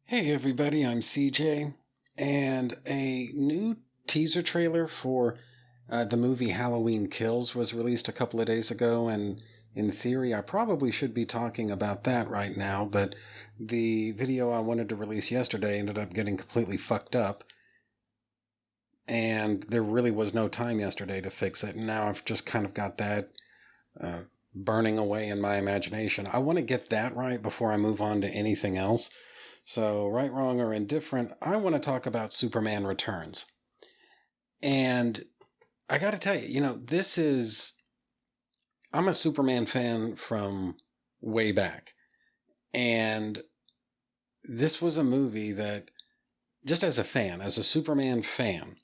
Hey everybody, I'm CJ, and a new teaser trailer for the movie Halloween Kills was released a couple of days ago, and in theory, I probably should be talking about that right now, but the video I wanted to release yesterday ended up getting completely fucked up, and there really was no time yesterday to fix it, and now I've just kind of got that uh, burning away in my imagination. I want to get that right before I move on to anything else. So, right, wrong, or indifferent, I want to talk about Superman Returns. And I got to tell you, I'm a Superman fan from way back. And this was a movie that, just as a fan, as a Superman fan,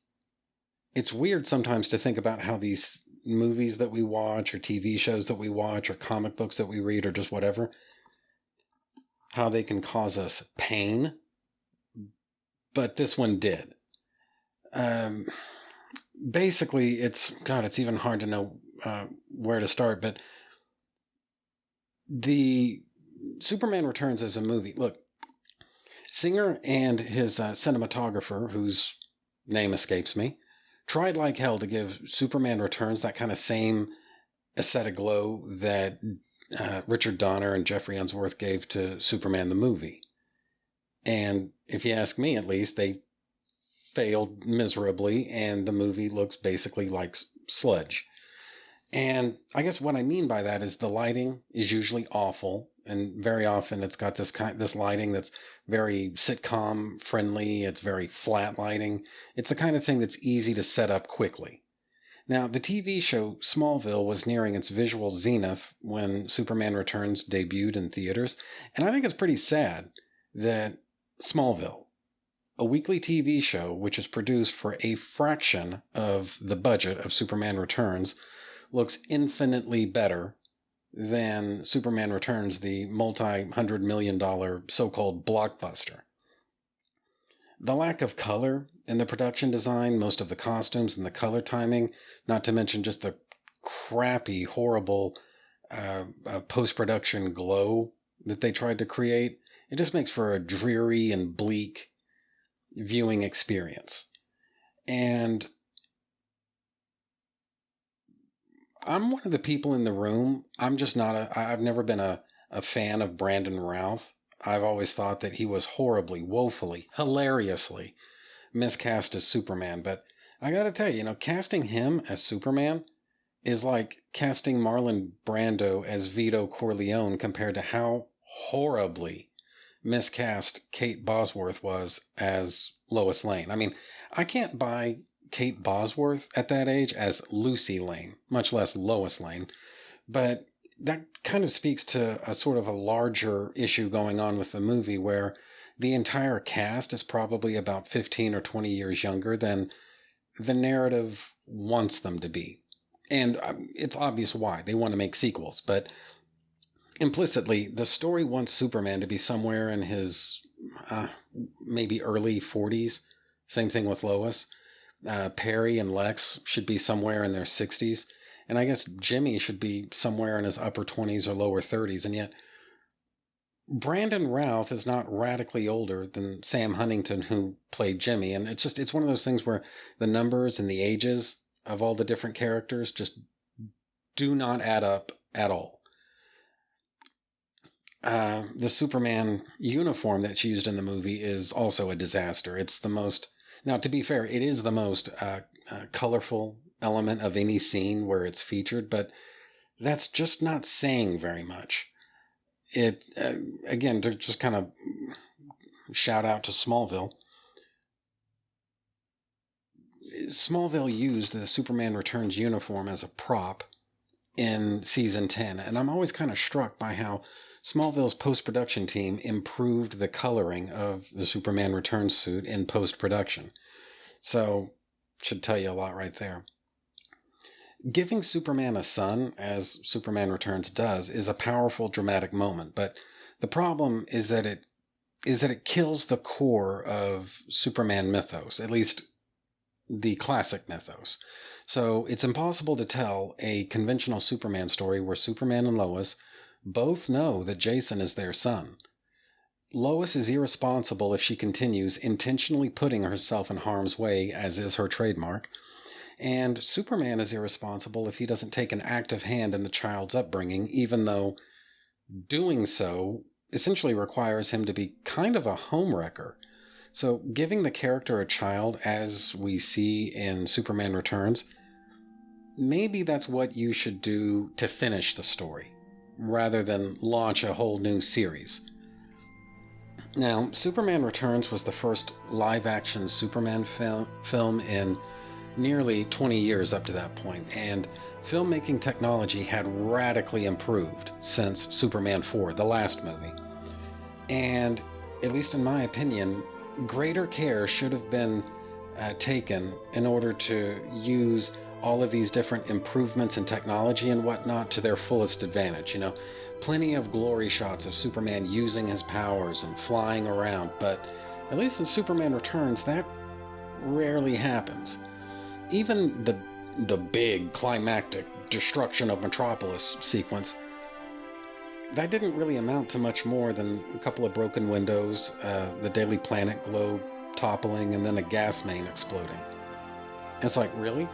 it's weird sometimes to think about how these movies that we watch, or TV shows that we watch, or comic books that we read, or just whatever, how they can cause us pain. But this one did. Um, Basically, it's even hard to know where to start, but the Superman Returns as a movie. Look, Singer and his cinematographer, whose name escapes me, tried like hell to give Superman Returns that kind of same aesthetic glow that Richard Donner and Jeffrey Unsworth gave to Superman the movie. And if you ask me, at least, they failed miserably, and the movie looks basically like sludge. And I guess what I mean by that is the lighting is usually awful, and very often it's got this lighting that's very sitcom friendly. It's very flat lighting. It's the kind of thing that's easy to set up quickly. Now, the TV show Smallville was nearing its visual zenith when Superman Returns debuted in theaters, and I think it's pretty sad that Smallville, a weekly TV show which is produced for a fraction of the budget of Superman Returns, looks infinitely better than Superman Returns, the multi-$100 million so-called blockbuster. The lack of color in the production design, most of the costumes and the color timing, not to mention just the crappy, horrible post-production glow that they tried to create, it just makes for a dreary and bleak viewing experience. And I'm one of the people in the room. I've never been a fan of Brandon Routh. I've always thought that he was horribly, woefully, hilariously miscast as Superman. But I gotta tell you, casting him as Superman is like casting Marlon Brando as Vito Corleone compared to how horribly miscast Kate Bosworth was as Lois Lane. I mean, I can't buy Kate Bosworth at that age as Lucy Lane, much less Lois Lane. But that kind of speaks to a sort of a larger issue going on with the movie where the entire cast is probably about 15 or 20 years younger than the narrative wants them to be. And it's obvious why. They want to make sequels, but implicitly, the story wants Superman to be somewhere in his maybe early 40s. Same thing with Lois. Perry and Lex should be somewhere in their 60s. And I guess Jimmy should be somewhere in his upper 20s or lower 30s. And yet, Brandon Routh is not radically older than Sam Huntington, who played Jimmy. And it's one of those things where the numbers and the ages of all the different characters just do not add up at all. The Superman uniform that's used in the movie is also a disaster. It's the most, now to be fair, it is the most colorful element of any scene where it's featured, but that's just not saying very much. It, again, to just kind of shout out to Smallville. Smallville used the Superman Returns uniform as a prop in season 10, and I'm always kind of struck by how Smallville's post-production team improved the coloring of the Superman Returns suit in post-production. So, should tell you a lot right there. Giving Superman a son, as Superman Returns does, is a powerful dramatic moment, but the problem is that it kills the core of Superman mythos, at least the classic mythos. So it's impossible to tell a conventional Superman story where Superman and Lois both know that Jason is their son. Lois is irresponsible if she continues intentionally putting herself in harm's way, as is her trademark. And Superman is irresponsible if he doesn't take an active hand in the child's upbringing, even though doing so essentially requires him to be kind of a homewrecker. So giving the character a child, as we see in Superman Returns, maybe that's what you should do to finish the story, rather than launch a whole new series. Now, Superman Returns was the first live-action Superman film in nearly 20 years up to that point, and filmmaking technology had radically improved since Superman 4, the last movie. And, at least in my opinion, greater care should have been taken in order to use all of these different improvements in technology and whatnot to their fullest advantage. Plenty of glory shots of Superman using his powers and flying around, but at least in Superman Returns, that rarely happens. Even the big climactic destruction of Metropolis sequence, that didn't really amount to much more than a couple of broken windows, the Daily Planet globe toppling, and then a gas main exploding. It's like, really?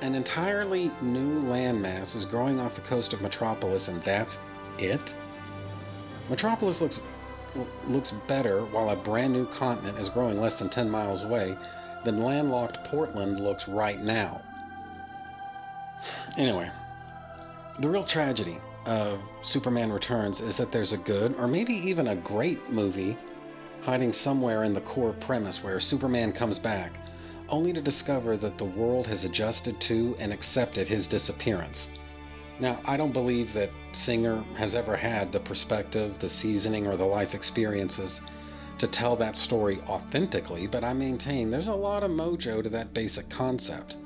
An entirely new landmass is growing off the coast of Metropolis, and that's it? Metropolis looks better while a brand new continent is growing less than 10 miles away than landlocked Portland looks right now. Anyway, the real tragedy of Superman Returns is that there's a good, or maybe even a great movie hiding somewhere in the core premise where Superman comes back, only to discover that the world has adjusted to and accepted his disappearance. Now, I don't believe that Singer has ever had the perspective, the seasoning, or the life experiences to tell that story authentically, but I maintain there's a lot of mojo to that basic concept,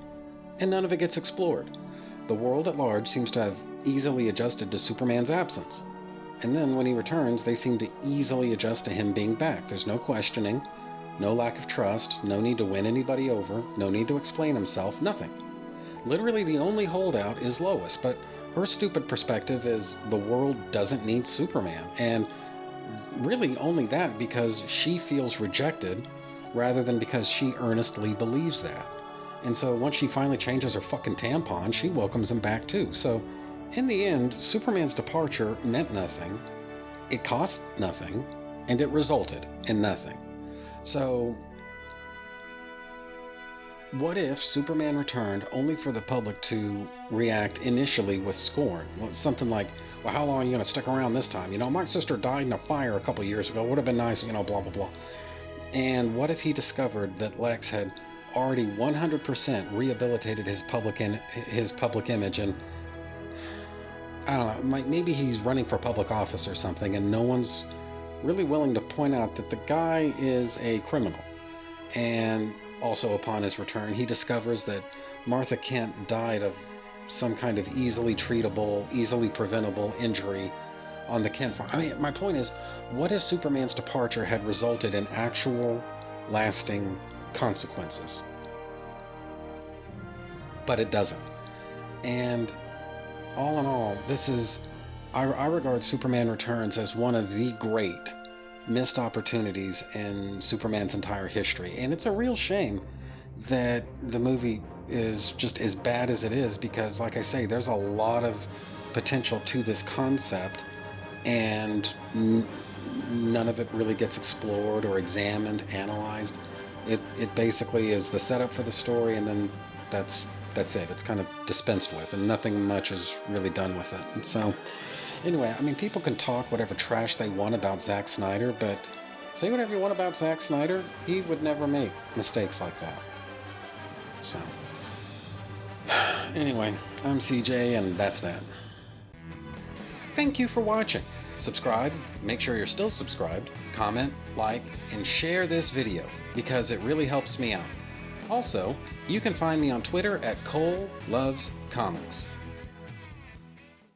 and none of it gets explored. The world at large seems to have easily adjusted to Superman's absence, and then when he returns, they seem to easily adjust to him being back. There's no questioning, no lack of trust, no need to win anybody over, no need to explain himself, nothing. Literally the only holdout is Lois, but her stupid perspective is the world doesn't need Superman, and really only that because she feels rejected rather than because she earnestly believes that. And so once she finally changes her fucking tampon, she welcomes him back too. So in the end, Superman's departure meant nothing, it cost nothing, and it resulted in nothing. So what if Superman returned only for the public to react initially with scorn? Something like, well, how long are you going to stick around this time? My sister died in a fire a couple years ago. Would have been nice, blah, blah, blah. And what if he discovered that Lex had already 100% rehabilitated his public image, and I don't know, maybe he's running for public office or something, and no one's really willing to point out that the guy is a criminal. And also, upon his return, he discovers that Martha Kent died of some kind of easily treatable, easily preventable injury on the Kent farm. I mean, my point is, what if Superman's departure had resulted in actual, lasting consequences? But it doesn't. And all in all, I regard Superman Returns as one of the great missed opportunities in Superman's entire history. And it's a real shame that the movie is just as bad as it is, because, like I say, there's a lot of potential to this concept, and none of it really gets explored or examined, analyzed. It basically is the setup for the story, and then that's it. It's kind of dispensed with, and nothing much is really done with it. And so anyway, I mean, people can talk whatever trash they want about Zack Snyder, but say whatever you want about Zack Snyder, he would never make mistakes like that. So, anyway, I'm CJ, and that's that. Thank you for watching. Subscribe, make sure you're still subscribed, comment, like, and share this video, because it really helps me out. Also, you can find me on Twitter at Cole Loves Comics.